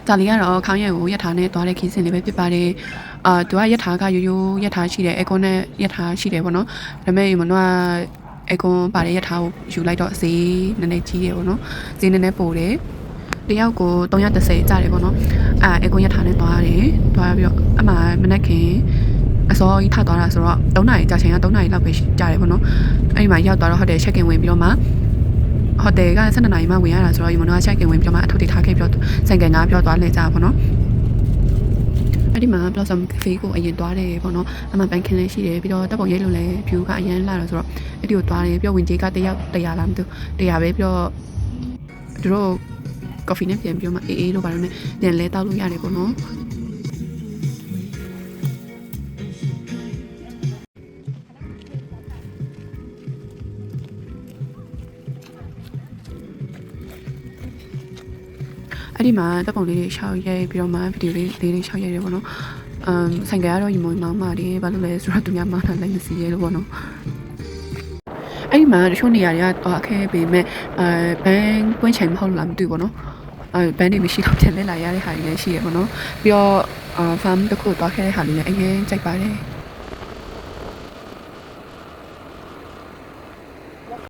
ဒါလေးကတော့ခေါင်းရက်ကိုရက်ထားနဲ့သွားတဲ့ခင်းစင်လေးပဲဖြစ်ပါတယ်သူကရက်ထားကရိုးရိုးရက်ထားရှိတယ်အကွန်နဲ့ရက်ထားရှိတယ်ပေါ့နော်ဒါပေမဲ့မနောကအကွန်ပါတဲ့ရက်ထားကိုယူလိုက်တော့ဈေးနည်းနည်းကြီးတယ်ပေါ့နော်ဈေးနည်းနည်းပိုတယ်တယောက်ကို330ကျတယ်ပေါ့နော်အကွန်ရက်ထားနဲ့သွားပြီးတော့အမှမနက်ခင်အစောကြီးထသွားတာဆိုတော့3နာရီကြာချိန်က3နာရီလောက်ပဲကြာတယ်ပေါ့နော်အဲ့ဒီမှာရောက်သွားတော့ဟိုတယ် check in ဝင်ပြီးတော့မှဟိုတယ်က12နာရီမှဝင်ရတာဆိုတော့ဒီမနောက check in ဝင်ပြီးတော့မှအထုပ်တွေထားခဲ့ပြီးတော့ဆိုင်ကန်ကပြောသွားလဲကြပါပေါ့နော်အဲ့ဒီမှာ Blossom Cafe ကိုအရင်သွားတယ်ပေါ့နော်အမှပန်းခင်းလေးရှိတယ်ပြီးတော့တပ်ပုံရိပ်လို့လဲ view ကအရင်လာတော့ဆိုတော့အဲ့ဒီကိုသွားတယ်ပြီးတော့ဝင်ကြီးကတယောက်100လားမသိဘူး100ပဲပြီးတော့သူတို့ coffee နဲ့ပြန်ပြီးတော့မှအေးလို့ပါတော့နဲ့ပြန်လဲတောက်လို့ရတယ်ပေါ့နော်အဲ့ဒီမှာတပ်ပုံလေးတွေရှောက်ရိုက်ပြီးတော့မှဗီဒီယိုလေးတွေရှောက်ရိုက်တယ်ပေါ့နော်ဆိုင်ကကတော့ရီမိုမောင်းမာတယ်ဘာလို့လဲဆိုတော့သူများမောင်းတာလိုက်မစီရဲလို့ပေါ့နော်အဲ့ဒီမှာတချို့နေရာတွေကအခက်ပေမဲ့ဘန်းပွင့်ချိန်မဟုတ်လားမသိဘူးပေါ့နော်ဘန်းတွေမရှိတော့ပြန်လဲလာရတဲ့ဟာတွေလည်းရှိရပေါ့နော်ပြီးတော့farm တစ်ခုသွားခဲ့တဲ့ဟာလေးလည်းအရင်ကြိုက်ပါတယ်